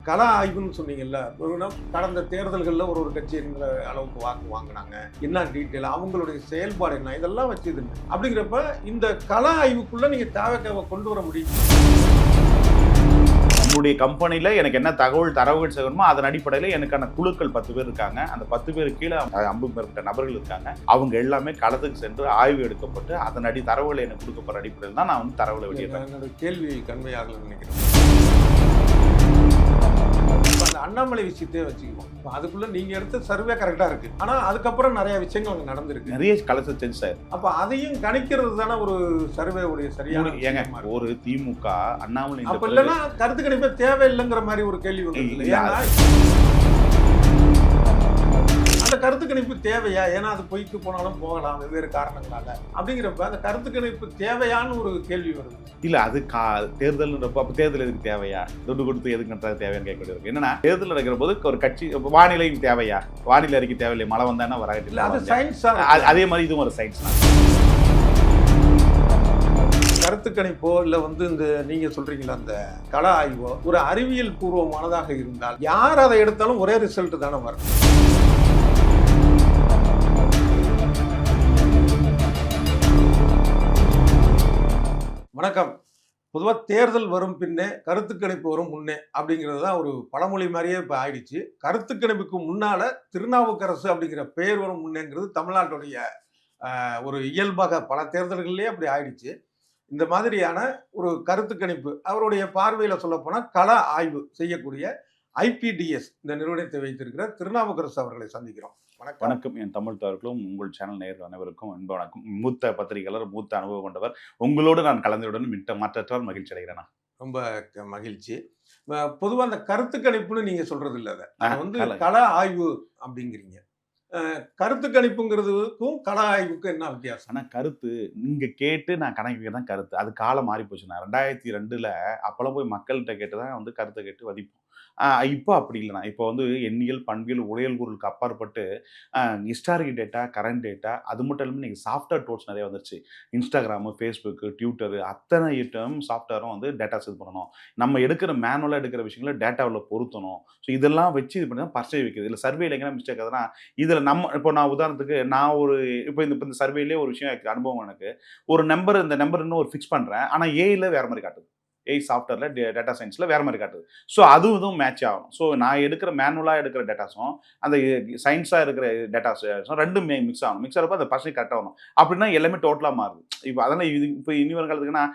கள ஆய்வுன்னு சொன்னீங்கல்ல, கடந்த தேர்தல்களில் ஒரு கட்சி என்ற அளவுக்கு வாக்கு வாங்கினாங்க, என்ன டீட்டெயில், அவங்களுடைய செயல்பாடு என்ன, இதெல்லாம் வச்சுது. அப்படிங்கிறப்ப இந்த கள ஆய்வுக்குள்ள நீங்க தாவேக்காவை கொண்டு வர முடியும். நம்முடைய கம்பெனியில் எனக்கு என்ன தரவுகள் செய்யணுமோ அதன் அடிப்படையில் எனக்கான குழுக்கள் 10 பேர் இருக்காங்க. அந்த 10 பேருக்கு கீழே 50 மேற்பட்ட நபர்கள் இருக்காங்க. அவங்க எல்லாமே களத்துக்கு சென்று ஆய்வு எடுக்கப்பட்டு அதன் தரவுகளை எனக்கு கொடுக்கப்படுற அடிப்படையில் தான் நான் வந்து தரவுகளை வெளியிடுறேன். என்னோட கேள்வி கன்மையாகலன்னு நினைக்கிறேன். அந்த அண்ணாமலை விஷயத்தையே வச்சுக்குவோம். அதுக்குள்ள நீங்க எடுத்த சர்வே கரெக்டா இருக்கு, ஆனா அதுக்கப்புறம் நிறைய விஷயங்கள் அங்க நடந்திருக்கு, நிறைய களத்தை செஞ்சு சார். அப்ப அதையும் கணிக்கிறது தானே ஒரு சர்வே உடைய சரியான ஏங்க. ஒரு திமுக அண்ணாமலை அப்ப இல்லைன்னா கருத்து கணிப்பே தேவையில்லைங்கிற மாதிரி ஒரு கேள்வி வந்து அந்த கருத்து கணிப்பு தேவையா? ஏன்னா அது பொய்க்கு போனாலும் போகலாம் வெவ்வேறு காரணங்களால. அப்படிங்கிறப்ப அந்த கருத்து கணிப்பு தேவையான ஒரு கேள்வி வருது. இல்ல அது தேர்தல்ன்றப்ப அப்ப தேர்தல் எதுக்கு தேவையா, துட்டு கொடுத்து எதுக்கு நடத்தாது தேவையான்னு கேட்க இருக்கு. என்னன்னா தேர்தல் நடக்கிற போது ஒரு கட்சி வானிலை தேவையா, வானிலை அறிக்கை தேவையில்லை, மழை வந்தானா வராது இல்ல, அது சயின்ஸ். அதே மாதிரி இதுவும் ஒரு சயின்ஸ் தான். கருத்து கணிப்போ இல்ல வந்து இந்த நீங்க சொல்றீங்களா அந்த கள ஆய்வோ ஒரு அறிவியல் பூர்வமானதாக இருந்தால் யார் அதை எடுத்தாலும் ஒரே ரிசல்ட் தானே வரும். வணக்கம். பொதுவாக தேர்தல் வரும் பின்னே கருத்து கணிப்பு வரும் முன்னே அப்படிங்கிறது தான் ஒரு பழமொழி மாதிரியே இப்போ ஆயிடுச்சு. கருத்து கணிப்புக்கு முன்னால திருநாவுக்கரசு அப்படிங்கிற பெயர் வரும் முன்னேங்கிறது தமிழ்நாட்டுடைய ஒரு இயல்பாக பல தேர்தல்கள்லேயே அப்படி ஆயிடுச்சு. இந்த மாதிரியான ஒரு கருத்து கணிப்பு அவருடைய பார்வையில் சொல்லப்போனால் கள ஆய்வு செய்யக்கூடிய IPDS இந்த நிறுவனத்தை வைத்திருக்கிற திருநாவுக்கரசு அவர்களை சந்திக்கிறோம். வணக்கம். என் தமிழ் தவறுகளும் உங்கள் சேனல் நேயர்கள் அனைவருக்கும் அன்பு வணக்கம். மூத்த பத்திரிகையாளர், மூத்த அனுபவம் கொண்டவர், உங்களோடு நான் கலந்துடன் மற்றற்றால் மகிழ்ச்சி அடைகிறேன். ரொம்ப மகிழ்ச்சி. பொதுவாக அந்த கருத்து கணிப்புன்னு நீங்க சொல்றது இல்லை, அதை வந்து கள ஆய்வு அப்படிங்கிறீங்க. கருத்து கணிப்புங்கிறதுக்கும் கள ஆய்வுக்கும் என்ன வித்தியாசம்? ஆனால் கருத்து நீங்க கேட்டு நான் கணக்கு தான் கருத்து. அது காலம் மாறி போச்சு. நான் 2002 அப்போல்லாம் போய் மக்கள்கிட்ட கேட்டு தான் வந்து கருத்தை கேட்டு வதிப்போம். இப்போ அப்படி இல்லைண்ணா. இப்போ வந்து எண்ணியல், பண்பியல், உடையல் பொருளுக்கு அப்பாற்பட்டு ஹிஸ்டாரிக் டேட்டா, கரண்ட் டேட்டா, அது மட்டும் இல்லாமல் நீங்கள் சாஃப்ட்வேர் டூல்ஸ் நிறைய வந்துருச்சு. இன்ஸ்டாகிராமு, ஃபேஸ்புக்கு, ட்விட்டரு, அத்தனை ஐட்டம் சாஃப்ட்வேரும் வந்து டேட்டாஸ் இது பண்ணணும். நம்ம எடுக்கிற மேனுவலாக எடுக்கிற விஷயங்களை டேட்டாவில் பொருத்தணும். ஸோ இதெல்லாம் வச்சு இது பண்ணி தான் பர்சேவ் வைக்கிறது. இல்லை சர்வேல எங்கன்னா மிஸ்டேக் ஆகுதுன்னா இதில் நம்ம இப்போ நான் உதாரணத்துக்கு நான் ஒரு இப்போ இந்த சர்வேலேயே ஒரு விஷயம் அனுபவம் எனக்கு. ஒரு நம்பர், இந்த நம்பர் இன்னும் ஒரு ஃபிக்ஸ் பண்ணுறேன், ஆனால் ஏயில் வேறு மாதிரி காட்டுது. சாஃப்ட்வேரில் டேட்டா சயின்ஸில் வேறு மாதிரி காட்டுது. ஸோ அதுவும் மேட்ச் ஆகணும். ஸோ நான் எடுக்கிற மேனுவலாக எடுக்கிற டேட்டாஸும் அந்த சயின்ஸாக இருக்கிற டேட்டாஸும் ரெண்டும் மிக்ஸ் ஆகணும். மிக்ஸ் ஆகிறப்ப அந்த பர்சன்ட் கரெக்ட் ஆகணும். அப்படின்னா எல்லாமே டோட்டலாக மாறுது. இப்போ அதெல்லாம் இது இப்போ இனி வருங்கிறதுக்குன்னா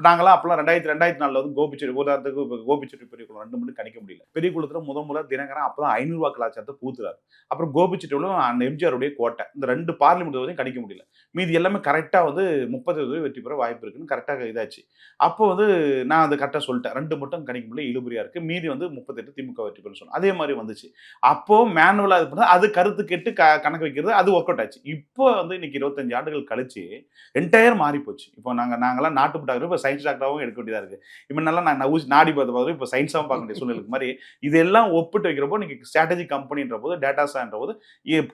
நாங்களாம் அப்போலாம் 2004 வந்து கோபிச்செட்டி, உதாரணத்துக்கு இப்போ கோபிச்செட்டி பெரிய குளம் 2 மட்டும் கணிக்க முடியல. பெரிய குளத்தில் முதல் தினகரன் அப்போ தான் 500 ரூபா கலாச்சாரத்தை பூத்துறாரு. அப்புறம் கோபிச்செட்டியோட அந்த எம்ஜிஆருடைய கோட்டை, இந்த 2 பார்லிமெண்ட் வரையும் கணிக்க முடியல. மீதி எல்லாமே கரெக்டாக வந்து 30 வெற்றி பெற வாய்ப்பு இருக்குன்னு கரெக்டாக இதாச்சு. அப்போ வந்து நான் அது கரெக்டாக சொல்லிட்டேன். 2 மட்டும் கணிக்க முடியல, இழுபறியா இருக்கு. மீதி வந்து 38 திமுக வெற்றி பெறும் சொன்னேன். அதே மாதிரி வந்துச்சு. அப்போ மேனுவலா இது பண்ணா அது கருத்து கேட்டு கணக்கு வைக்கிறது, அது ஒர்க் அவுட் ஆச்சு. இப்போ வந்து இன்னைக்கு 25 ஆண்டுகள் கழிச்சு என்டையர் மாறி போச்சு. இப்போ நாங்கெல்லாம் நாட்டு டாக்டர், இப்போ சயின்ஸ் டாக்டராகவும் எடுக்க வேண்டியதா இருக்கு. இப்போ நல்லா நான் நாடி பார்த்து இப்போ சயின்ஸாகவும் பார்க்க வேண்டிய சூழ்நிலை மாதிரி இதெல்லாம் ஒப்பிட்டு வைக்கிறப்போ இன்னைக்கு ஸ்ட்ராட்டஜி கம்பெனின்ற போது, டேட்டாஸான்ற போது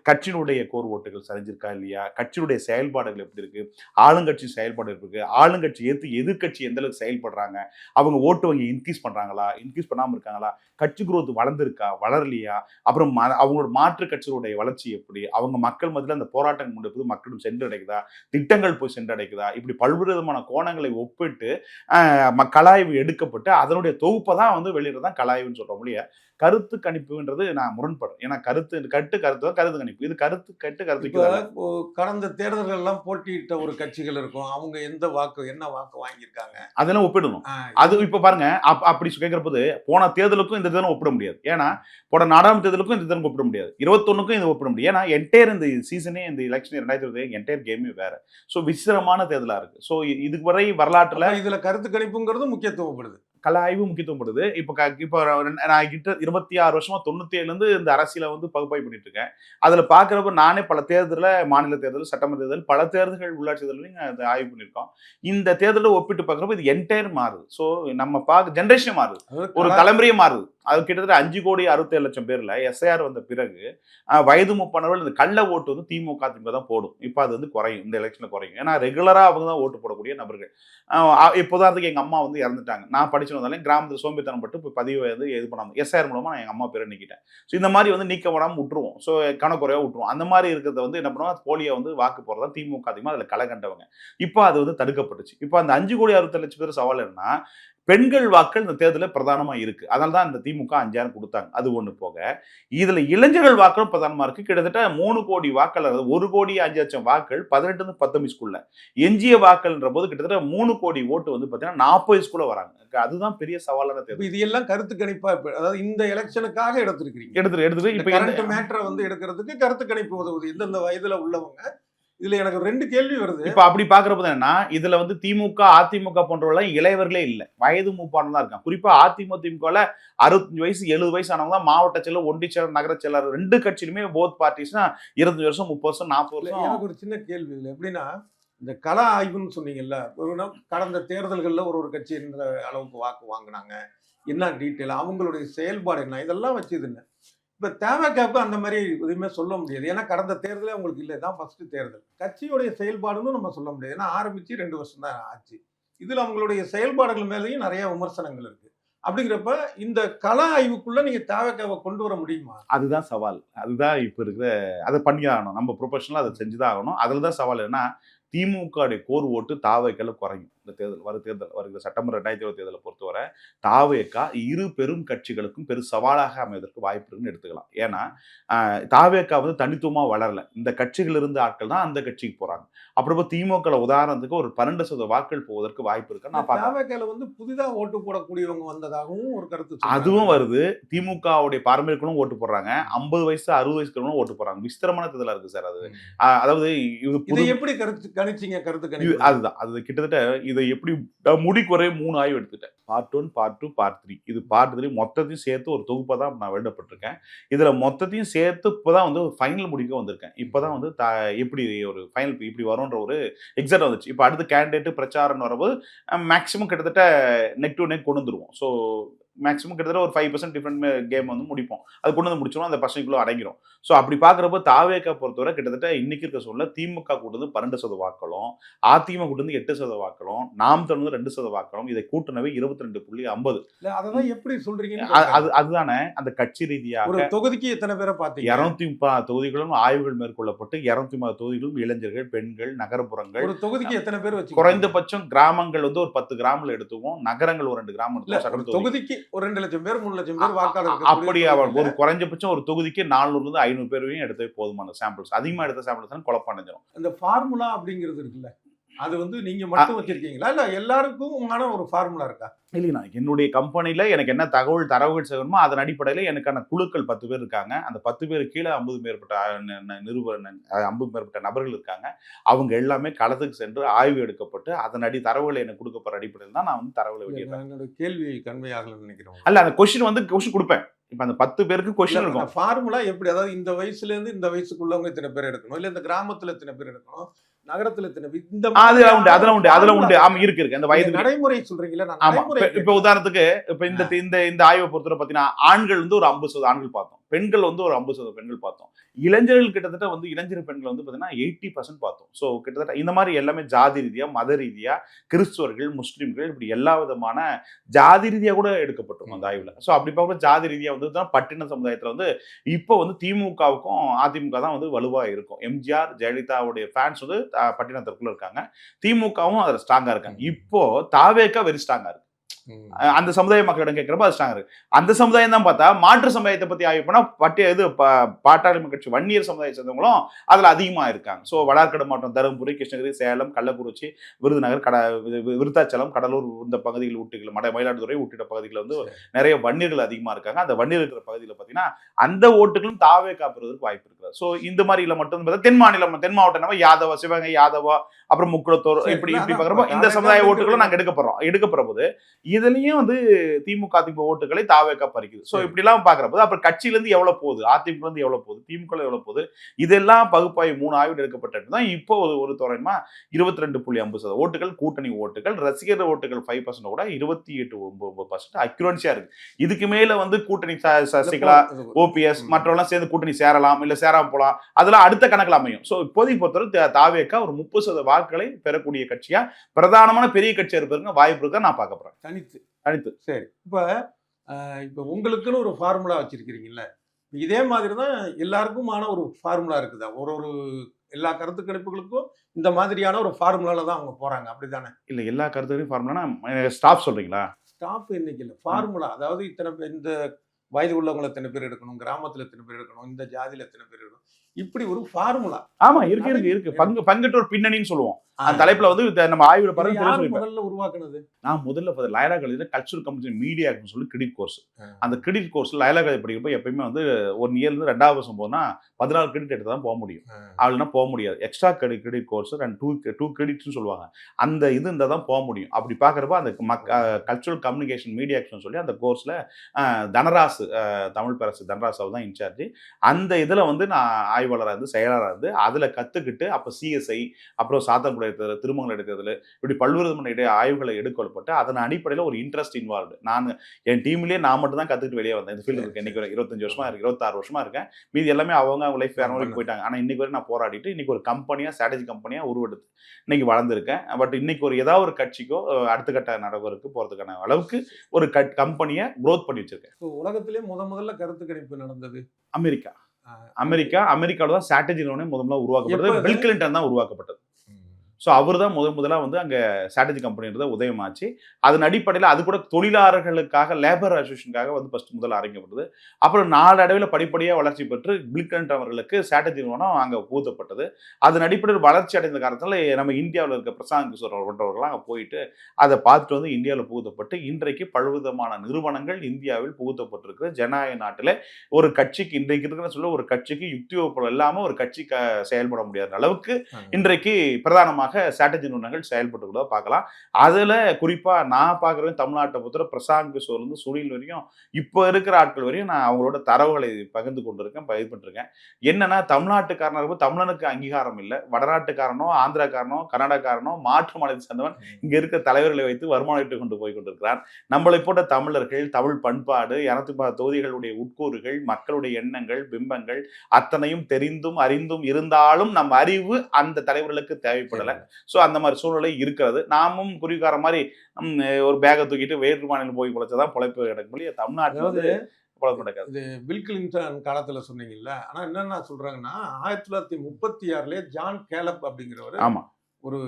கட்சியினுடைய கோர் ஓட்டுகள் சரிஞ்சிருக்கா இல்லையா, கட்சியுடைய செயல்பாடுகள் எப்படி இருக்கு, ஆளுங்கட்சி செயல்பாடு எப்படி இருக்கு, ஆளுங்கட்சி எதிர்கட்சி எந்த அளவுக்கு செயல்படுறாங்க, அவங்க ஓட்டு வங்கி இன்க்ரீஸ் பண்ணுறாங்களா, இன்க்ரீஸ் பண்ணாமல் இருக்காங்களா, கட்சி குரோத் வளர்ந்துருக்கா வளரலையா, அப்புறம் அவங்களோட மாற்று கட்சிகளுடைய வளர்ச்சி எப்படி, அவங்க மக்கள் மத்தியில் அந்த போராட்டங்கள் முன்னெடுப்பது மக்களும் சென்றடைக்குதா, திட்டங்கள் போய் சென்றடைக்குதா, இப்படி பல்வேறு விதமான கோணங்களை ஒப்பிட்டு கலாய்வு எடுக்கப்பட்டு அதனுடைய தொகுப்பை தான் வந்து வெளியிடதான் கலாய்வுன்னு சொல்ற முடிய கருத்து கணிப்புன்றது நான் முரண்படும். ஏன்னா கருத்து தான் கருத்து கணிப்பு. இது கருத்து கடந்த தேர்தல்கள் எல்லாம் போட்டியிட்ட ஒரு கட்சிகள் இருக்கும், அவங்க என்ன வாக்கு வாங்கியிருக்காங்க அதெல்லாம் ஒப்பிடணும். அது இப்ப பாருங்க, அப்படி கேட்கிறப்போது போன தேர்தலுக்கும் இந்த தேர்தலும் ஒப்பிட முடியாது. ஏன்னா போன நாடாளுமன்ற தேர்தலுக்கும் இந்த தேர்தலும் ஒப்பிட முடியாது. 21க்கும் இது ஒப்பிட முடியாது. ஏன்னா என்டையர் இந்த சீசனே, இந்த எலெக்ஷன் 2020 என்டையர் கேமே வேற. ஸோ விசித்திரமான தேர்தலா இருக்கு. ஸோ இதுக்கு வரை வரலாற்றுல இதுல கருத்து கணிப்புங்கிறது முக்கியத்துவப்படுது, கல ஆய்வு முக்கியத்துவப்படுது. இப்போ நான் கிட்ட 26 வருஷமா 97 இந்த அரசியலை வந்து பகுப்பாய்வு பண்ணிட்டு இருக்கேன். அதுல பாக்குறப்ப நானே பல தேர்தலில், மாநில தேர்தல், சட்டமன்ற தேர்தல், பல தேர்தல்கள், உள்ளாட்சி தேர்தலையும் அதை ஆய்வு பண்ணியிருக்கோம். இந்த தேர்தலில் ஒப்பிட்டு பார்க்குறப்ப இது என்டையர் மாறுது. ஸோ நம்ம ஜென்ரேஷன் மாறுது, ஒரு தலைமுறையே மாறுது. அது கிட்டத்தட்ட 5,67,00,000 பேர்ல எஸ்ஐஆர் வந்த பிறகு வயது முப்பனவர்கள் இந்த கள்ள ஓட்டு வந்து திமுக அதிமுக தான் போடும். இப்போ அது வந்து குறையும், இந்த எலெக்ஷன்ல குறையும். ஏன்னா ரெகுலரா அவங்க தான் ஓட்டு போடக்கூடிய நபர்கள். இப்போ உதாரணத்துக்கு எங்க அம்மா வந்து இறந்துட்டாங்க. நான் படிச்சு வந்தாலும் கிராமத்தில் சோம்பேறித்தனம் பட்டு இப்போ பதிவு வந்து இது பண்ணாம எஸ்ஐஆர் மூலமா நான் எங்க அம்மா பேரை நீக்கிட்டேன். ஸோ இந்த மாதிரி வந்து நீக்க விடாம விட்டுருவோம். ஸோ கணக்குறையா விட்டுருவோம். அந்த மாதிரி இருக்கிறத வந்து என்ன பண்ணுவோம், போலியா வந்து வாக்கு போடுறதா திமுக அதிகமாக அதில் களை கண்டவங்க. இப்போ அது வந்து தடுக்கப்பட்டுச்சு. இப்போ அந்த 5,67,00,000 பேர் சவால் என்னன்னா, பெண்கள் வாக்கள் இந்த தேர்தலில் பிரதானமா இருக்கு. அதனால தான் இந்த திமுக 5,000 கொடுத்தாங்க. அது ஒண்ணு போக, இதுல இளைஞர்கள் வாக்களும் பிரதானமா இருக்கு. கிட்டத்தட்ட 3 கோடி வாக்கள், அதாவது 1,05,00,000 வாக்கள் 18 to 19 வயசுக்குள்ள. எஞ்சிய வாக்கள்ன்ற போது கிட்டத்தட்ட 3 கோடி ஓட்டு வந்து பாத்தீங்கன்னா 40 வயசுக்குள்ள வராங்க. அதுதான் பெரிய சவாலான தேர்தல். இது எல்லாம் கருத்து கணிப்பா, அதாவது இந்த எலெக்ஷனுக்காக எடுத்திருக்கீங்க. எடுத்து இப்ப கரண்ட் மேட்டரை வந்து எடுக்கிறதுக்கு கருத்து கணிப்பு உதவுது. எந்தெந்த வயதுல உள்ளவங்க. இதுல எனக்கு 2 கேள்வி வருது. இப்ப அப்படி பாக்குறப்ப என்னன்னா, இதுல வந்து திமுக, அதிமுக போன்றவர்கள் இளையவர்களே இல்ல, வயது மூப்பானதான் தான் இருக்காங்க. குறிப்பா அதிமுகல 65 வயசு 70 வயசு ஆனவங்க தான் மாவட்ட செயலர், ஒன்றிய செயலர், நகர செயலர் 2 கட்சியிலுமே போத் பார்ட்டிஸ்னா 25 வருஷம், 30 வருஷம், 40 வருஷம். எனக்கு ஒரு சின்ன கேள்வி இல்லை. எப்படின்னா, இந்த கள ஆய்வுன்னு சொன்னீங்கல்ல, கடந்த தேர்தல்கள்ல ஒரு கட்சி எந்த அளவுக்கு வாக்கு வாங்கினாங்க, என்ன டீட்டெயில், அவங்களுடைய செயல்பாடு என்ன, இதெல்லாம் வச்சு இது என்ன. இப்ப தேவைக்காப்பு அந்த மாதிரி எதுவுமே சொல்ல முடியாது. ஏன்னா கடந்த தேர்தலே உங்களுக்கு இல்லை, தான் ஃபர்ஸ்ட் தேர்தல். கட்சியுடைய செயல்பாடுன்னு நம்ம சொல்ல முடியாது. ஏன்னா ஆரம்பிச்சு 2 வருஷம் தான் ஆச்சு. இதுல அவங்களுடைய செயல்பாடுகள் மேலேயும் நிறைய விமர்சனங்கள் இருக்கு. அப்படிங்கிறப்ப இந்த கள ஆய்வுக்குள்ள நீங்க தேவைக்காவை கொண்டு வர முடியுமா? அதுதான் சவால். அதுதான் இப்ப இருக்கிற, அதை பண்ணி ஆகணும். நம்ம ப்ரொஃபஷனலா அதை செஞ்சுதான் ஆகணும். அதுலதான் சவால். ஏன்னா திமுக கோர் ஓட்டு தாவேக்கால குறையும். இந்த தேர்தல் வருகிற செப்டம்பர் 2020 தேர்தலை பொறுத்தவரை தாவேக்கா இரு பெரும் கட்சிகளுக்கும் பெரும் சவாலாக அமைவதற்கு வாய்ப்பு இருக்குன்னு எடுத்துக்கலாம். ஏன்னா தாவேக்கா வந்து தனித்துவமா வளரல. இந்த கட்சிகள் இருந்த ஆட்கள் தான் அந்த கட்சிக்கு போறாங்க. அப்புறம் திமுக உதாரணத்துக்கு ஒரு 12% வாக்குகள் போவதற்கு வாய்ப்பு இருக்கு. நான் தாவேக்கால வந்து புதிதா ஓட்டு போடக்கூடியவங்க வந்ததாகவும் ஒரு கருத்து, அதுவும் வருது. திமுகவுடைய பாரம்பரியங்களும் ஓட்டு போடுறாங்க. 50 வயசு 60 வயசுக்கு ஓட்டு போடுறாங்க. விஸ்திரமான தேர்தலா இருக்கு சார் அது. அதாவது இது எப்படி கணிச்சீங்க கருத்து கணிப்பு? அதுதான், அது கிட்டத்தட்ட இதை எப்படி முடிக்குறை 3 ஆய்வு எடுத்துட்டேன். Part 1, part 2, part 3. இது பார்ட் 3 மொத்தத்தையும் சேர்த்து ஒரு தொகுப்பா தான் நான் வெளியிடப்பட்டிருக்கேன். இதுல மொத்தத்தையும் சேர்த்து இப்பதான் வந்து ஃபைனல் முடிக்க வந்திருக்கேன். இப்பதான் வந்து எப்படி ஒரு ஃபைனல் இப்படி வரும்ன்ற ஒரு எக்ஸாக்ட் வந்துச்சு. இப்போ அடுத்து கேண்டிடேட் பிரச்சாரம் வரும்போது மேக்ஸிமம் கிட்டத்தட்ட நெக் டு நெக் கொண்டு வந்துருவோம். ஸோ மேக்ஸிமம் கிட்டத்தட்ட ஒரு 5% டிஃபரெண்ட் கேம் வந்து முடிப்போம். அது கொண்டு வந்து முடிச்சிடும், அந்த பர்சன்டேஜ்குள்ள அடங்கிடும். ஸோ அப்படி பார்க்குறப்ப தாவேக்கா பொறுத்தவரை கிட்டத்தட்ட இன்னைக்கு இருக்க சூழ்நிலை திமுக கூட்டது 12% வாக்களும், அதிமுக கூட்டது 8% வாக்களும், நாம் தமிழ் 2% வாக்களும், இதை கூட்டினவே 22.50. அதான் எப்படி சொல்றீங்க? அதுதானே அந்த கட்சி ரீதியாக ஒரு தொகுதிக்கு எத்தனை பேரை பார்த்தீங்க? 230 தொகுதிகளும் ஆய்வுகள் மேற்கொள்ளப்பட்டு 230 தொகுதிகளும் இளைஞர்கள், பெண்கள், நகரப்புறங்கள். ஒரு தொகுதிக்கு எத்தனை பேர் வச்சு? குறைந்தபட்சம் கிராமங்கள் வந்து ஒரு 10 கிராமங்கள் எடுத்துவோம், நகரங்கள் ஒரு 2 கிராமம் எடுத்துவோம். தொகுதிக்கு ஒரு 2 லட்சம் பேர் 3 லட்சம் பேர் வாக்காளர். அப்படி ஒரு குறைஞ்சபட்சம் ஒரு தொகுதிக்கு 400 இருந்து 500 பேரையும் எடுத்து போதுமான சாம்பிள்ஸ். அதிகமா எடுத்த சாம்பிள்ஸ் குழப்பம் அடைஞ்சிடும். அந்த ஃபார்முலா அப்படிங்கிறது இருக்குல்ல, அது வந்து நீங்க மட்டும் வச்சிருக்கீங்களா, இல்ல எல்லாருக்கும் ஒரு ஃபார்முலா இருக்கா? இல்லைண்ணா, என்னுடைய கம்பெனில எனக்கு என்ன தரவுகள் செய்யணுமோ அதன் அடிப்படையில் எனக்கான குழுக்கள் 10 பேர் இருக்காங்க. அந்த 10 பேர் கீழே 50 மேற்பட்ட நபர்கள் இருக்காங்க. அவங்க எல்லாமே களத்துக்கு சென்று ஆய்வு எடுக்கப்பட்டு அதன் தரவுகளை எனக்கு கொடுக்கப்படுற அடிப்படையில் தான் நான் வந்து தரவுகளை வெளியிடுறேன். என்னோட கேள்வி கன்வே ஆகலன்னு நினைக்கிறேன். அல்ல, அந்த கொஸ்டின் கொடுப்பேன். இப்ப அந்த 10 பேருக்கு கொஸ்டின் இருக்கும். ஃபார்முலா எப்படி? அதாவது இந்த வயசுல இருந்து இந்த வயசுக்குள்ளவங்க இத்தனை பேர் எடுக்கணும், இல்ல இந்த கிராமத்துல இத்தனை பேர் எடுக்கணும், நகரத்துல இத்தனை, இந்த அதெல்லாம் உண்டு. ஆமா, இருக்கு. அந்த வயது நடைமுறை சொல்றீங்களா? ஆமா. இப்ப உதாரணத்துக்கு இப்ப இந்த ஆய்வை பொறுத்தவரை பாத்தீங்கன்னா ஆண்கள் வந்து ஒரு 50% ஆண்கள் பார்த்தோம், பெண்கள் வந்து ஒரு 50% பெண்கள் பார்த்தோம். இளைஞர்கள் கிட்டத்தட்ட வந்து இளைஞர் பெண்கள் வந்து பாத்தீங்கன்னா 80% பார்த்தோம். சோ கிட்டத்தட்ட இந்த மாதிரி எல்லாமே ஜாதி ரீதியா, மத ரீதியா, கிறிஸ்துவர்கள், முஸ்லிம்கள், இப்படி எல்லா விதமான ஜாதி ரீதியா கூட எடுக்கப்பட்டோம் அந்த ஆய்வுல. சோ அப்படி பார்க்கும்போது ஜாதி ரீதியா வந்து பட்டின சமுதாயத்துல வந்து இப்போ வந்து திமுகவுக்கும் அதிமுக தான் வந்து வலுவா இருக்கும். எம்ஜிஆர், ஜெயலலிதாவுடைய ஃபேன்ஸ் வந்து பட்டினத்திற்குள்ள இருக்காங்க. திமுகவும் அதுல ஸ்ட்ராங்கா இருக்காங்க. இப்போ தாவேக்கா வெரி ஸ்ட்ராங்கா இருக்கு. அந்த சமுதாய மக்களிடம் கேட்கிறப்ப அது ஸ்ட்ராங்கா இருக்கு. அந்த சமுதாயம் தான் பார்த்தா மாற்று சமுதாயத்தை பத்தி ஆய்வு பண்ணா பாட்டாளி கட்சி வன்னியர் சமுதாயம் சேர்ந்தவங்களும் அதுல அதிகமா இருக்காங்க. ஸோ வடார்கடை மாவட்டம், தருமபுரி, கிருஷ்ணகிரி, சேலம், கள்ளக்குறிச்சி, விருதுநகர், விருத்தாச்சலம், கடலூர், இந்த பகுதிகள் ஊட்டிகள், மயிலாடுதுறை ஊட்டிட்ட பகுதிகளில் வந்து நிறைய வன்னியர்கள் அதிகமா இருக்காங்க. அந்த வன்னியர் இருக்கிற பகுதியில் பார்த்தீங்கன்னா அந்த ஓட்டுகளும் தாவே காப்புறதுக்கு வாய்ப்பு இருக்கிறது. ஸோ இந்த மாதிரில மட்டும் பார்த்தா தென் மாவட்டம் யாதவா, சிவகங்கை யாதவா, அப்புறம் முக்குளத்தூர், இப்படி பார்க்குறப்போ இந்த சமுதாய ஓட்டுகளும் நாங்கள் எடுக்கப்படுற போது இதுலயும் வந்து திமுக அதிமுக ஓட்டுகளை தாவேக்கா பறிக்குது. ஸோ இப்படிலாம் பார்க்குறப்போது அப்புறம் கட்சியிலேருந்து எவ்வளோ போகுது, அதிமுகலேருந்து எவ்வளோ போகுது, திமுக எவ்வளோ போகுது, இதெல்லாம் பகுப்பாய்வு 3 ஆய்வுகள் எடுக்கப்பட்டது தான் இப்போ ஒரு தோராயமா 22.50% ஓட்டுகள் கூட்டணி ஓட்டுகள், ரசிகர் ஓட்டுகள் 5% கூட 28.9% அக்யூரன்சியா இருக்கு. இதுக்கு மேல வந்து கூட்டணி சசிகலா, ஓபிஎஸ் மற்றவெல்லாம் சேர்ந்து கூட்டணி சேரலாம், இல்ல சேராம போலாம். அதெல்லாம் அடுத்த கணக்கில் அமையும். ஸோ இப்போதைக்கு பொறுத்தவரை தாவேக்கா ஒரு 30% வாக்குகளை பெறக்கூடிய கட்சியா, பிரதானமான பெரிய கட்சியா இருப்பதற்கு வாய்ப்பு இருக்கா நான் பார்க்க போறேன். தனித்து தனித்து. சரி. இப்ப உங்களுக்குன்னு ஒரு ஃபார்முலா வச்சிருக்கிறீங்கல்ல. இதே மாதிரி தான் எல்லாருக்குமான ஒரு ஃபார்முலா இருக்குதா? ஒரு ஒரு எல்லா கருத்து கணிப்புகளுக்கும் இந்த மாதிரியான ஒரு ஃபார்முலால தான் அவங்க போறாங்க. அப்படிதானே? இல்ல எல்லா கருத்துக்களையும் ஃபார்முலானா ஸ்டாஃப் சொல்றீங்களா? ஸ்டாஃப் எண்ணிக்கை இல்ல. ஃபார்முலா. அதாவது இத்தனை பேர் இந்த வயது உள்ளவங்கள இத்தனை பேர் எடுக்கணும், கிராமத்துல இத்தனை பேர் எடுக்கணும், இந்த ஜாதியில இத்தனை பேர் எடுக்கணும். இப்படி ஒரு ஃபார்முலா. ஆமா இருக்கு. பங்கேற்றோர் பின்னணின்னு சொல்லுவோம். அந்த தலைப்புல வந்து நம்ம ஆய்வுல இத யார் முதல்ல உருவாக்குனது? நான் முதல்ல லயலா காலேஜ்ல கல்ச்சுரல் கம்யூனிகேஷன் மீடியான்னு சொல்லி கிரெடிட் கோர்ஸ். அந்த கிரெடிட் கோர்ஸ்ல லயலா காலேஜ் படிக்கிறப்ப எப்பயுமே வந்து 1 இயர்ல இருந்து 2வது வருஷம் போனா 14 கிரெடிட் எடுத்து தான் போக முடியும். ஆளுனா போக முடியாது. எக்ஸ்ட்ரா கிரெடிட் கோர்ஸ் 2 கிரெடிட்ஸ்னு சொல்லுவாங்க. அந்த இது இருந்தா தான் போக முடியும். அப்படி பார்க்கறப்ப அந்த கல்ச்சுரல் கம்யூனிகேஷன் மீடியான்னு சொல்லி அந்த கோர்ஸ்ல தனராசு தமிழ் பேரரசு தனராசு தான் இன்சார்ஜ். அந்த இதுல வந்து நான் ஆய்வாளராக இருந்து செயலாளராக இருந்து அதுல கத்துக்கிட்டு அப்ப சிஎஸ்ஐ அப்புறம் சாத்தன்குடி திருமங்கலம் எடுக்கிறதுல இப்படி பல்வேறு விதமான ஆய்வுகளை எடுக்கப்பட்டு அதன் அடிப்படையில் ஒரு இன்ட்ரெஸ்ட் இன்வால்வ்டு. நான் என் டீம்லயே நான் மட்டும் தான் கத்துக்கிட்டு வெளியே வந்தேன். இந்த ஃபீல்டு இருக்கு. இன்னைக்கு 25 வருஷமா இருக்கு, 26 வருஷமா இருக்கேன். மீதி எல்லாமே அவங்க லைஃப் வேற வரைக்கும் போயிட்டாங்க. ஆனா இன்னைக்கு வரை நான் போராடிட்டு இன்னைக்கு ஒரு கம்பெனியா ஸ்ட்ராட்டஜி கம்பெனியா உருவெடுத்து இன்னைக்கு வளர்ந்துருக்கேன். பட் இன்னைக்கு ஒரு ஏதாவது ஒரு கட்சிக்கோ அடுத்த கட்ட நடவடிக்கைக்கு போறதுக்கான அளவுக்கு ஒரு கம்பெனியை க்ரோத் பண்ணி வச்சிருக்கேன். உலகத்திலே முதல்ல கருத்து கணிப்பு நடந்தது அமெரிக்காவில் தான் ஸ்ட்ராட்டஜி முதல்ல உருவாக்கப்பட்டது. பில் கிளின்டன் தான் உருவாக்கப்பட்டது. ஸோ அவர் தான் முதலாக வந்து அங்கே ஸ்ட்ராட்டஜி கம்பெனின்றத உதயமாச்சு. அதன் அடிப்படையில் அது கூட தொழிலாளர்களுக்காக லேபர் அசோசியேஷனுக்காக வந்து முதல்ல ஆரம்பிக்கப்பட்டது. அப்புறம் நாளடைவில் படிப்படியாக வளர்ச்சி பெற்று பில் கிளின்டன் அவர்களுக்கு ஸ்ட்ராட்டஜி நிறுவனம் அங்கே புகுத்தப்பட்டது. அதன் அடிப்படையில் வளர்ச்சி அடைந்த காரணத்தில் நம்ம இந்தியாவில் இருக்க பிரசாந்த் கிஷோர் போன்றவர்கள்லாம் அங்கே போயிட்டு அதை பார்த்துட்டு வந்து இந்தியாவில் புகுத்தப்பட்டு இன்றைக்கு பலவிதமான நிறுவனங்கள் இந்தியாவில் புகுத்தப்பட்டிருக்கு. ஜனநாயக நாட்டில் ஒரு கட்சிக்கு இன்றைக்கு இருக்கிற சொல்ல ஒரு கட்சிக்கு யுக்தி வகுப்பு இல்லாமல் ஒரு கட்சி செயல்பட முடியாத அளவுக்கு இன்றைக்கு பிரதானமாக ஸ்ட்ராட்டஜி நிறுவனங்கள் செயல்பட்டு கூட பார்க்கலாம். அதுல குறிப்பா நான் பார்க்குறது தமிழ்நாட்டை பொறுத்த பிரசாந்த் கிஷோர் இருந்து சுனில் வரையும் இப்போ இருக்கிற ஆட்கள் வரையும் நான் அவங்களோட தரவுகளை பகிர்ந்து கொண்டிருக்கேன், பண்ணிருக்கேன். என்னன்னா தமிழ்நாட்டுக்காரனுக்கு தமிழனுக்கு அங்கீகாரம் இல்லை, வடநாட்டுக்காரனோ ஆந்திராக்காரனோ கர்நாடகாரனோ மாற்று மாநிலத்தை சேர்ந்தவன் இங்க இருக்க தலைவர்களை வைத்து வருமானம் ஈட்டு கொண்டு போய் கொண்டிருக்கிறார். நம்மளை போட்ட தமிழர்கள் தமிழ் பண்பாடு 210 தொகுதிகளுடைய உட்கூறுகள் மக்களுடைய எண்ணங்கள் பிம்பங்கள் அத்தனையும் தெரிந்தும் அறிந்தும் இருந்தாலும் நம் அறிவு அந்த தலைவர்களுக்கு தேவைப்படலை. சோ அந்த மாதிரி சூழ்நிலை இருக்கிறது. நாமும் குறிக்கார மாதிரி ஒரு பேகை தூக்கிட்டு வேறு மாநிலம் போய் பொழைச்சதான் பொழைப்பு கிடக்க முடியும். தமிழ்நாட்டில் வந்து பொழைப்பு நடக்காது. இது பில் கிளின்டன் காலத்துல சொன்னீங்கல்ல. ஆனா என்னன்னா சொல்றாங்கன்னா 1936 ஜான் கேலப் அப்படிங்கிறவர் ஒரு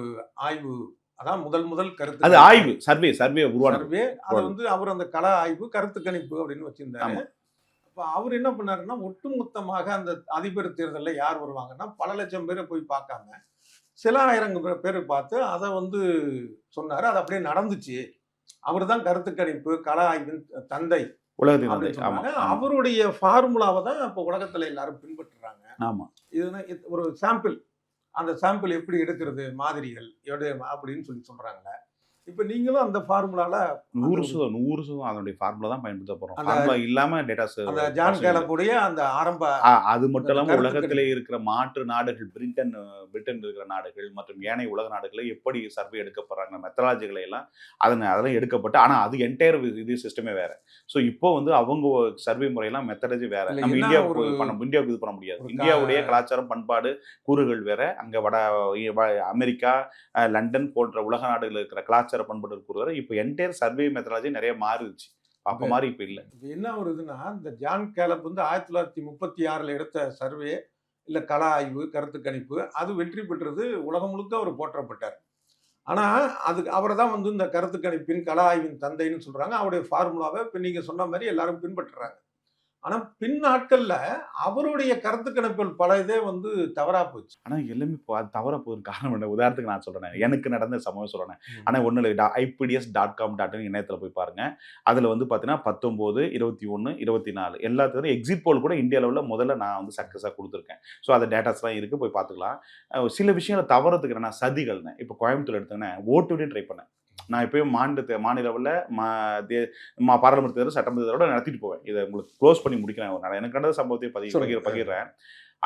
ஆய்வு அதான் முதல் கருத்து அது ஆய்வு சர்வே உருவானது. அது வந்து அவர் அந்த கள ஆய்வு கருத்து கணிப்பு அப்படின்னு வச்சிருந்தாரு. அப்ப அவர் என்ன பண்ணாருன்னா ஒட்டுமொத்தமாக அந்த அதிபர் தேர்தலில் யார் வருவாங்கன்னா பல லட்சம் பேரை போய் பார்க்காம சில ஆயிரம் பேர் பார்த்து அதை வந்து சொன்னாரு. அது அப்படியே நடந்துச்சு. அவர் தான் கருத்து கணிப்பு கள ஆய்வின் தந்தை உலகத்தின். அவருடைய ஃபார்முலாவை தான் இப்போ உலகத்துல எல்லாரும் பின்பற்றுறாங்க. ஆமா இது ஒரு சாம்பிள். அந்த சாம்பிள் எப்படி எடுக்கிறது மாதிரிகள் அப்படின்னு சொல்றாங்க. இப்ப நீங்களும் அந்த ஃபார்முலால 100% அதனுடைய ஃபார்முலா தான் பயன்படுத்த போறோம். ஃபார்முலா இல்லாம டேட்டாஸ் அந்த ஜான் கேலப்புடைய அந்த ஆரம்ப அது மட்டும் இல்லாம உலகத்திலே இருக்கிற மாற்று நாடுகள் பிரிட்டன் இருக்கிற நாடுகள் மற்றும் ஏனைய உலக நாடுகளை எப்படி சர்வே எடுக்கப்படுறாங்க மெத்தடாலஜிகளை எல்லாம் அதெல்லாம் எடுக்கப்பட்டு ஆனா அது என்டையர் இது சிஸ்டமே வேற. ஸோ இப்போ வந்து அவங்க சர்வே முறையெல்லாம் மெத்தடாலஜி வேற. நம்ம இந்தியாவுக்கு இது பண்ண முடியாது. இந்தியாவுடைய கலாச்சாரம் பண்பாடு கூறுகள் வேற. அங்க அமெரிக்கா லண்டன் போன்ற உலக நாடுகள் இருக்கிற கலாச்சார பண்பாடு கூறுகிற இப்போ என்டையர் சர்வே மெத்தடாலஜி நிறைய மாறிடுச்சு. அப்ப மாதிரி இப்ப இல்ல. என்ன வருதுன்னா இந்த ஜான் கேலப் வந்து 1936 எடுத்த சர்வே இல்ல கள ஆய்வு கருத்து கணிப்பு அது வெற்றி பெற்றது. உலகம் முழுக்க அவர் போற்றப்பட்டார். ஆனா அதுக்கு அவரை தான் வந்து இந்த கருத்து கணிப்பின் கள ஆய்வின் தந்தைன்னு சொல்றாங்க. அவருடைய ஃபார்முலாவை இப்ப நீங்க சொன்ன மாதிரி எல்லாரும் பின்பற்றுறாங்க. ஆனா பின் நாட்கள்ல அவருடைய கருத்து கணிப்புகள் பல இதே வந்து தவறா போச்சு. ஆனா எல்லாமே தவறா போகுது காரணம் என்ன? உதாரணத்துக்கு நான் சொல்றேன், எனக்கு நடந்த சம்பவம் சொல்றேன். ஆனா ஒண்ணு இல்லை, IPDS.com.in இணையத்துல போய் பாருங்க. அதுல வந்து பாத்தீங்கன்னா 19, 21, 24 எல்லாத்துக்கும் எக்ஸிட் போல் கூட இந்தியாவில் உள்ள முதல்ல நான் வந்து சக்சஸா கொடுத்துருக்கேன். ஸோ அந்த டேட்டாஸ் எல்லாம் இருக்கு, போய் பார்த்துக்கலாம். சில விஷயங்களை தவறதுக்கு என்ன சதிகள்னு இப்போ கோயம்புத்தூர் எடுத்தேன்னா ஓட்டு ட்ரை பண்ணேன். நான் எப்பயும் மாநில பாராளுமன்ற தேர்தல் சட்டமன்ற தேர்தலோட நடத்திட்டு போவேன். இதை உங்களுக்கு க்ளோஸ் பண்ணி முடிக்கிறேன். எனக்கு நடந்த சம்பவத்தை பகிர்றேன்.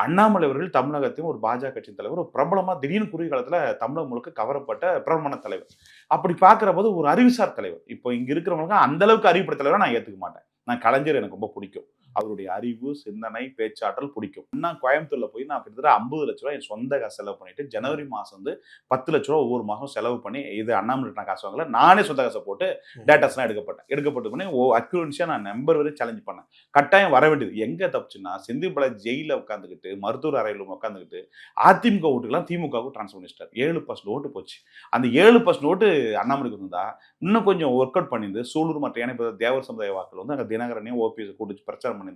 அண்ணாமலை அவர்கள் தமிழகத்தின் ஒரு பாஜக கட்சியின் தலைவர், ஒரு பிரபலமா திடீர்னு குறுகிய காலத்துல தமிழகம் முழுக்க கவரப்பட்ட பிரபலமான தலைவர். அப்படி பார்க்கிற போது ஒரு அறிவுசார் தலைவர். இப்போ இங்க இருக்கிறவங்களுக்கு அந்த அளவுக்கு அறிவுப்பட்ட தலைவரை நான் ஏத்துக்க மாட்டேன். நான் கலைஞர் எனக்கு ரொம்ப பிடிக்கும். அவருடைய அறிவு, சிந்தனை, பேச்சாற்றல் பிடிக்கும். நான் கோயம்புத்தூர்ல போய் நான் கிட்டத்தட்ட 50 லட்ச ரூபாய் என் சொந்த காசு செலவு பண்ணிட்டு ஜனவரி மாசம் வந்து 10 லட்ச ரூபா ஒவ்வொரு மாசம் செலவு பண்ணி, இது அண்ணாமலை நான் காசு வாங்கல, நானே சொந்த காசை போட்டு டேட்டாஸ்லாம் எடுக்கப்பட்டு பண்ணி அக்யூரன்சியா நான் நம்பர் வரை சேலஞ்ச் பண்ணேன். கட்டாயம் வர வேண்டியது. எங்க தப்புச்சுன்னா, செந்தில் பாலாஜி ஜெயில உட்காந்துக்கிட்டு, மருத்துவர் அறையில் உட்காந்துக்கிட்டு அதிமுக ஓட்டுக்கெல்லாம் திமுகவுக்கு டிரான்ஸ்ஃபர் பண்ணிட்டார். 7% ஓட்டு போச்சு. அந்த 7% ஓட்டு அண்ணாமலைக்கு வந்தா இன்னும் கொஞ்சம் ஒர்க் அவுட் பண்ணிருந்து சூலூர் மற்ற ஏன்னா தேவர் சமுதாய வாக்கள் வந்து அங்கே தினகரனையும் ஓபிஎஸ் கூட்டு பிரச்சாரம் பண்ணிருந்து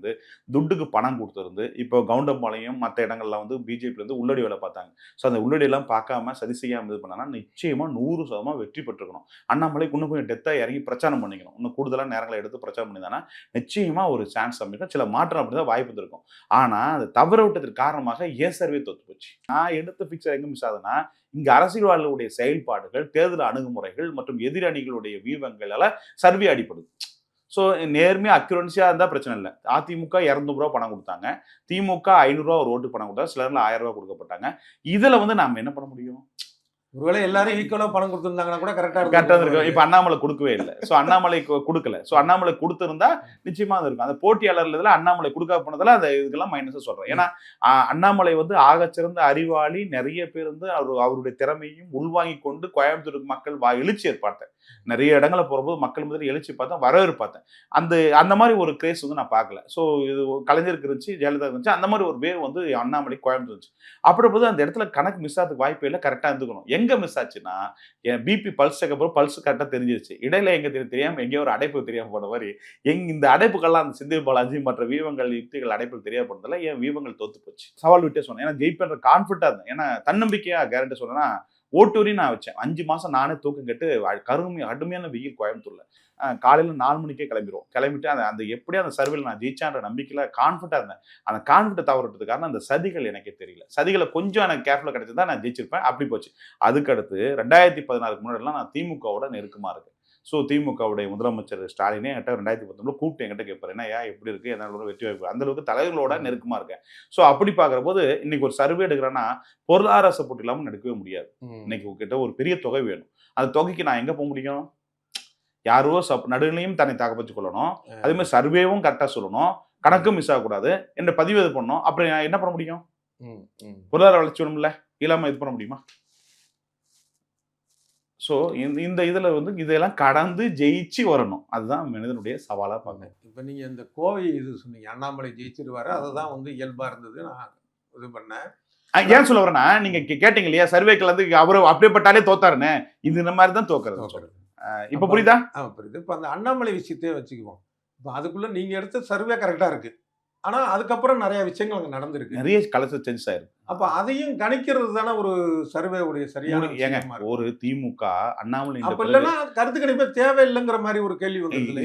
துட்டுக்கு பணம் கொடுத்துருந்து இப்போ கவுண்டம்பாளையம் மற்ற இடங்கள்லாம் வந்து பிஜேபியிலேருந்து உள்ளடி வேலை பார்த்தாங்க. ஸோ அந்த உள்ளடியெல்லாம் பார்க்காம சதி செய்யாமல் இது பண்ணாங்கன்னா நிச்சயமாக 100% வெற்றி பெற்றுக்கணும். அண்ணாமலைக்கு இன்னும் கொஞ்சம் டெத்தாக இறங்கி பிரச்சாரம் பண்ணிக்கணும். இன்னும் கூடுதலான நேரங்களை எடுத்து பிரச்சாரம் பண்ணிதானா நிச்சயமாக ஒரு சான்ஸ் அமைக்கும். சில மாற்றம் அப்படி தான் வாய்ப்பு இருக்கும். ஆனால் அது தவற விட்டதற்கு காரணமாக ஏன் சர்வே தோத்து போச்சு. நான் எடுத்த பிக்சர் எங்கே மிஸ் ஆகுதுன்னா, இங்க அரசியல்வாதிகளுடைய செயல்பாடுகள், தேர்தல் அணுகுமுறைகள் மற்றும் எதிரணிகளுடைய வியூகங்களால சர்வே அடிப்படுது. ஸோ நேர்மையா அக்யூரன்சியா இருந்தா பிரச்சனை இல்லை. அதிமுக 200 ரூபா பணம் கொடுத்தாங்க, திமுக 500 ரூபா ஒரு ஓட்டு பணம் கொடுத்தாங்க, சிலர்ல 1000 ரூபா கொடுக்கப்பட்டாங்க. இதுல வந்து நாம என்ன பண்ண முடியும்? ஒருவேளை எல்லாரும் ஈக்குவலா பணம் கொடுத்திருந்தாங்கன்னா கூட கரெக்டா இருக்கும். இப்ப அண்ணாமலை கொடுக்கவே இல்லை. ஸோ அண்ணாமலை கொடுக்கல. ஸோ அண்ணாமலை கொடுத்திருந்தா நிச்சயமா அது இருக்கும். அந்த போட்டியாளர்கள் இதுல அண்ணாமலை கொடுக்க போனதுல அந்த இதுக்கெல்லாம் மைனஸ் சொல்றேன். ஏன்னா அண்ணாமலை வந்து ஆகச்சிறந்த அறிவாளி, நிறைய பேர் வந்து அவருடைய திறமையும் உள்வாங்கி கொண்டு கோயம்புத்தூருக்கு மக்கள் எழுச்சி ஏற்பட்டேன். நிறைய இடங்களை போகும்போது மக்கள் முதல்ல எழுச்சி பார்த்தேன், வரவேற்பு பார்த்தேன். அந்த மாதிரி ஒரு கிரேஸ் வந்து நான் பார்க்கல. ஸோ இது கலைஞருக்கு இருந்துச்சு, ஜெயலலிதா இருந்துச்சு, அந்த மாதிரி ஒரு வேவ் வந்து அண்ணாமலை கோயம்புத்தூர் இருந்துச்சு. அப்படி போது அந்த இடத்துல கணக்கு மிஸ் ஆகிறதுக்கு வாய்ப்பே இல்லை. கரெக்டாக இருந்துக்கணும். எங்க மிஸ் ஆச்சுன்னா, என் பிபி பல்ஸ் செக்கப்புறம் பல்ஸ் கரெக்டாக தெரிஞ்சிருச்சு. இடையில எங்க தெரியாம எங்கேயோ ஒரு அடைப்பு தெரியாம போன மாதிரி இந்த அடைப்புகள்லாம் அந்த செந்தில் பாலாஜி மற்ற வீவங்கள் யுக்திகள் அடைப்புகள் தெரியப்படுறதுல என் வீவங்கள் தோத்து போச்சு. சவால் விட்டே சொன்னேன். ஏன்னா ஜெயிப்பேன்ற கான்ஃபிடண்டா இருந்தேன். ஏன்னா தன்னம்பிக்கையா கேரண்டி சொன்னேன்னா, ஓட்டூரி நான் வச்சேன். 5 மாசம் நானே தூக்கம் கெட்டு கடுமையான வெயில் கோயம்புத்தூர்ல. காலையில 4 மணிக்கே கிளம்பிட்டு அந்த எப்படியும் அந்த சர்வேல நான் ஜெயிச்சான்ற நம்பிக்கையில கான்ஃபிடண்டா இருந்தேன். அந்த கான்ஃபிடன்ட் தவறதுக்கு காரணம் அந்த சதிகள் எனக்கே தெரியல. சதிகளை கொஞ்சம் எனக்கு கேர்ஃபுல்லா கிடைச்சிருந்தா நான் ஜெயிச்சிருப்பேன். அப்படி போச்சு. அதுக்கடுத்து 2016க்கு முன்னாடிலாம் நான் திமுகவோட நெருக்கமா இருக்கேன். ஸோ திமுகவுடைய முதலமைச்சர் ஸ்டாலினே என்கிட்ட 2019 கூப்பிட்டு என்கிட்ட கேட்பாரு, என்ன எப்படி இருக்கு, என்னால வெற்றி வாய்ப்பு, அந்த அளவுக்கு தலைவர்களோட நெருக்கமா இருக்கேன். ஸோ அப்படி பார்க்குற போது இன்னைக்கு ஒரு சர்வே எடுக்கிறேன்னா பொருளாதார சப்போர்ட் இல்லாமல் நடக்கவே முடியாது. இன்னைக்கு உங்ககிட்ட ஒரு பெரிய தொகை வேணும். அந்த தொகைக்கு நான் எங்க போக முடியும்? யாரோ நடுநிலையும் தன்னை தகவச்சு கொள்ளணும், அதே மாதிரி சர்வேவும் கரெக்டா சொல்லணும், கணக்கும் மிஸ் ஆகக்கூடாது என்ற பதிவு இது பண்ணணும். அப்புறம் நான் என்ன பண்ண முடியும்? பொருளாதார வளர்ச்சி வேணும்ல, இல்லாம இது பண்ண முடியுமா? ஸோ இந்த இதுல வந்து இதெல்லாம் கடந்து ஜெயிச்சு வரணும். அதுதான் மனிதனுடைய சவாலா பார்க்கணும். இப்போ நீங்க இந்த கோவை இது சொன்னீங்க, அண்ணாமலை ஜெயிச்சிருவாரு, அதுதான் வந்து இயல்பா இருந்தது. நான் இது பண்ணேன். ஏன் சொல்ல வரேன்னா, நீங்க கேட்டீங்க இல்லையா, சர்வேக்கள் வந்து அவரு அப்படியேப்பட்டாலே தோத்தாருன்னு, இது இந்த மாதிரி தான் தோக்குறது. இப்ப புரியுதா? புரியுது. இப்ப அந்த அண்ணாமலை விஷயத்தையே வச்சுக்குவோம். இப்போ அதுக்குள்ள நீங்க எடுத்த சர்வே கரெக்டா இருக்கு. ஆனா அதுக்கப்புறம் நிறைய விஷயங்கள் அங்க நடந்திருக்கு. நிறைய கலெக்ஷன் சேஞ்ச் ஆயிருக்கு. அப்ப அதையும் கணிக்கிறது தானே ஒரு சர்வே உடைய சரியான ஏங்க. ஒரு திமுக அண்ணாமலை அப்ப இல்லன்னா கருத்து கணிப்பே தேவையில்லைங்கிற மாதிரி ஒரு கேள்வி வந்து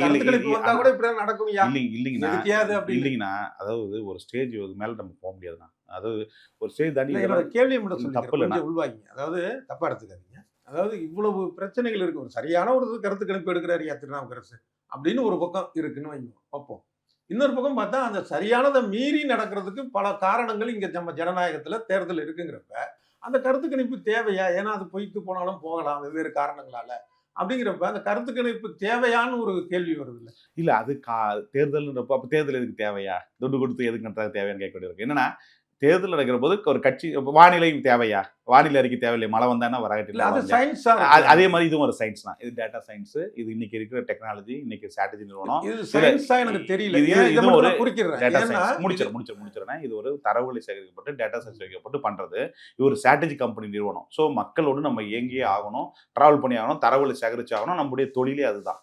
கருத்து கணிப்பு வந்தா கூட இப்படி நடக்கும். இல்லைங்கண்ணா, அதாவது ஒரு ஸ்டேஜ் மேல நம்ம போக முடியாதுண்ணா. அதாவது ஒரு ஸ்டேஜ் தாண்டி என்னோட கேள்வியை மட்டும் தப்பு இல்லை, உள்வாங்க. அதாவது தப்பா எடுத்துக்காதீங்க. அதாவது இவ்வளவு பிரச்சனைகள் இருக்கு. ஒரு சரியான ஒரு கருத்து கணிப்பு எடுக்கிறாரு திருநாவுக்கரசு அப்படின்னு ஒரு பக்கம் இருக்குன்னு வைப்போம். இன்னொரு பக்கம் பார்த்தா அந்த சரியானதை மீறி நடக்கிறதுக்கு பல காரணங்கள் இங்க நம்ம ஜனநாயகத்துல தேர்தல் இருக்குங்கிறப்ப அந்த கருத்து கணிப்பு தேவையா? ஏன்னா அது பொய்த்து போனாலும் போகலாம் வெவ்வேறு காரணங்களால. அப்படிங்கிறப்ப அந்த கருத்து கணிப்பு தேவையான்னு ஒரு கேள்வி வருது இல்லை? இல்ல அது தேர்தல்ன்றப்போ அப்ப தேர்தல் எதுக்கு தேவையா? துட்டு கொடுத்து எதுக்கு நடத்தாது தேவையான்னு கேட்க வேண்டியது இருக்கு. என்னன்னா தேர்தல் நடக்கிற போது ஒரு கட்சி வானிலை தேவையா? வானிலை அறிக்கை தேவையில்லை, மழை வந்தானா வராட்டில. அதே மாதிரி இதுவும் ஒரு சயின்ஸ் தான். இது டேட்டா சயின்ஸ். இது இன்னைக்கு இருக்கிற டெக்னாலஜி, இன்னைக்கு ஸ்ட்ராட்டஜி நிறுவனம். எனக்கு தெரியல. இது ஒரு டேட்டா சயின்ஸ். முடிச்சிருறேன். இது ஒரு தரவுகளை சேகரிக்கப்பட்டு டேட்டா சயின்ஸ் வைக்கப்பட்டு பண்றது. இது ஒரு ஸ்ட்ராட்டஜி கம்பெனி நிறுவனம். ஸோ மக்களோடு நம்ம இயங்கியே ஆகணும், டிராவல் பண்ணி ஆகணும், தரவுகளை சேகரிச்சு ஆகணும். நம்முடைய தொழிலே அதுதான்.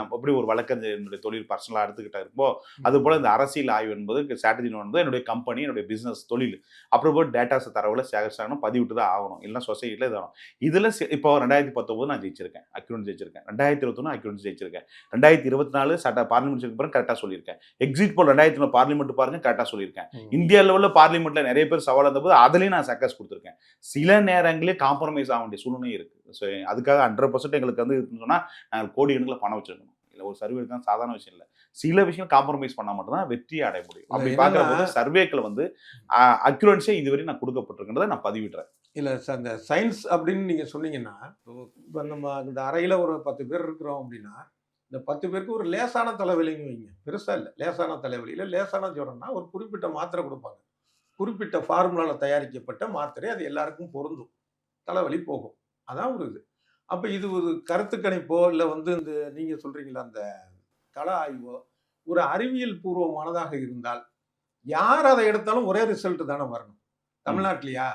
நம்ம எப்படி ஒரு வழக்கறிஞருடைய தொழில் பர்சனலா எடுத்துக்கிட்டா இருப்போ, அது போல இந்த அரசியல் ஆய்வு என்பது ஸ்ட்ராட்டஜி நிறுவனம் என்னுடைய கம்பெனி, என்னுடைய பிசினஸ் தொழில். அப்புறம் போய் டேட்டாஸ் தரவுல சேகரிச்சாங்கன்னா பதிவிட்டு தான் ஆகணும். இல்லைன்னா சொசைட்டில இது ஆகணும். இதுல இப்போ 2019 நான் ஜெயிச்சிருக்கேன். அக்யூரன்ஸ் ஜெயிச்சிருக்கேன். 2021 அக்யூரன்ஸ் ஜெயிச்சிருக்கேன். 2024 பார்லிமெண்ட் அப்புறம் கரெக்டா சொல்லியிருக்கேன். எக்ஸிட் போல் 2021 பார்லிமெண்ட் பாருங்க கரெக்டா சொல்லியிருக்கேன். இந்தியா லெவலில் பார்லிமெண்ட்ல நிறைய பேர் சவால் இருந்தபோது அதுலயும் நான் சக்சஸ் கொடுத்துருக்கேன். சில நேரங்களே காம்ப்ரமைஸ் ஆக வேண்டிய சூழ்நிலை இருக்கு. ஸோ அதுக்காக 100% எங்களுக்கு வந்து இருக்குன்னு சொன்னா நாங்கள் கோடி கணக்கில் பணம் வச்சிருக்கணும். இல்லை ஒரு சர்வே தான் சாதாரண விஷயம் இல்லை. சில விஷயம் காம்ப்ரமைஸ் பண்ணால் மட்டும்தான் வெற்றியை அடைய முடியும். அப்படி பார்க்குற போது சர்வேக்கள் வந்து அக்யூரன்ஸே இதுவரை நான் கொடுக்கப்பட்டிருக்கின்றதை நான் பதிவிடுறேன். இல்லை சார், இந்த சயின்ஸ் அப்படின்னு நீங்கள் சொன்னீங்கன்னா, இப்போ நம்ம இந்த அறையில் ஒரு 10 பேர் இருக்கிறோம் அப்படின்னா, இந்த 10 பேருக்கு ஒரு லேசான தலைவலின்னு வைங்க. பெருசாக இல்லை, லேசான தலைவலி இல்லை லேசான ஜுரம்னா ஒரு குறிப்பிட்ட மாத்திரை கொடுப்பாங்க. குறிப்பிட்ட ஃபார்முலாவில் தயாரிக்கப்பட்ட மாத்திரை, அது எல்லாருக்கும் பொருந்தும். தலைவலி போகும். அதான் ஒரு இது. அப்போ இது ஒரு கருத்து கணிப்போ இல்லை வந்து இந்த நீங்கள் சொல்கிறீங்களா அந்த கள ஆய்வோ ஒரு அறிவியல் பூர்வமானதாக இருந்தால் யார் அதை எடுத்தாலும் ஒரே ரிசல்ட் தானே வரணும். தமிழ்நாட்டிலையா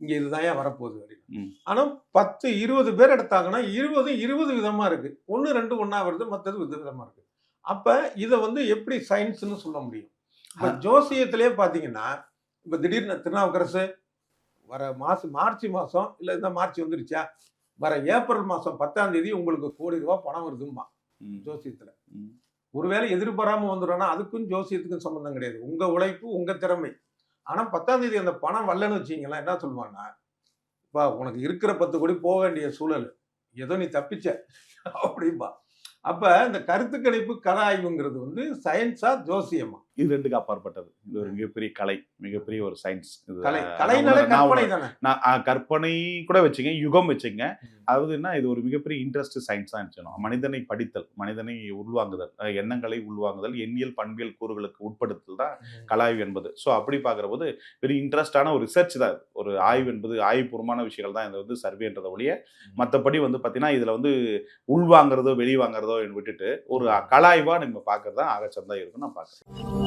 இங்க இதுதான் வரப்போகுது அப்படின்னு. ஆனா 10 20 பேர் எடுத்தாங்கன்னா 20 விதமா இருக்கு. 1 2 ஒண்ணா வருது, மற்றது விதமா இருக்கு. அப்ப இதை வந்து எப்படி சயின்ஸ்னு சொல்ல முடியும்? இப்ப ஜோசியத்திலே பாத்தீங்கன்னா, இப்ப திடீர்னு திருநாவுக்கரசு வர மார்ச் மாசம் இல்ல இந்த மார்ச் வந்துருச்சா, வர ஏப்ரல் மாசம் 10ஆம் தேதி உங்களுக்கு ₹1 கோடி பணம் வருதுமா ஜோசியத்துல. ஒருவேளை எதிர்பாராம வந்துடும்னா அதுக்கும் ஜோசியத்துக்கும் சம்பந்தம் கிடையாது. உங்க உழைப்பு, உங்க திறமை. ஆனா 10ஆம் தேதி அந்த பணம் வரலன்னு வச்சீங்களா, என்ன சொல்லுவாங்கன்னா, இப்ப உனக்கு இருக்கிற 10 கோடி போக வேண்டிய சூழல், ஏதோ நீ தப்பிச்ச அப்படின்பா. அப்ப இந்த கருத்து கணிப்பு கள ஆய்வுங்கிறது வந்து சயின்ஸா ஜோசியமா? இது ரெண்டுக்கு அப்பாற்பட்டது. இது ஒரு மிகப்பெரிய கலை, மிகப்பெரிய ஒரு சயின்ஸ். கலைனாலே கற்பனை தானே. நான் கற்பனை கூட வச்சுங்க, யுகம் வச்சுங்க. அதாவது என்ன, இது ஒரு மிகப்பெரிய இன்ட்ரெஸ்ட் சயின்ஸ் தான் வச்சுக்கணும். மனிதனை படித்தல், மனிதனை உள்வாங்குதல், எண்ணங்களை உள்வாங்குதல், எண்ணியல் பண்பியல் கூறுகளுக்கு உட்படுத்தல் தான் கலாய்வு என்பது. ஸோ அப்படி பார்க்குற போது பெரிய இன்ட்ரெஸ்டான ஒரு ரிசர்ச் தான். ஒரு ஆய்வு என்பது ஆய்வுபூர்வமான விஷயங்கள் தான். இது வந்து சர்வேன்றதை ஒழிய மற்றபடி வந்து பார்த்தீங்கன்னா இதில் வந்து உள்வாங்கிறதோ வெளிவாங்கிறதோ விட்டுட்டு ஒரு கலாய்வாக நம்ம பார்க்கறது தான் ஆகச்சந்தா இருக்குன்னு நான் பார்க்குறேன்.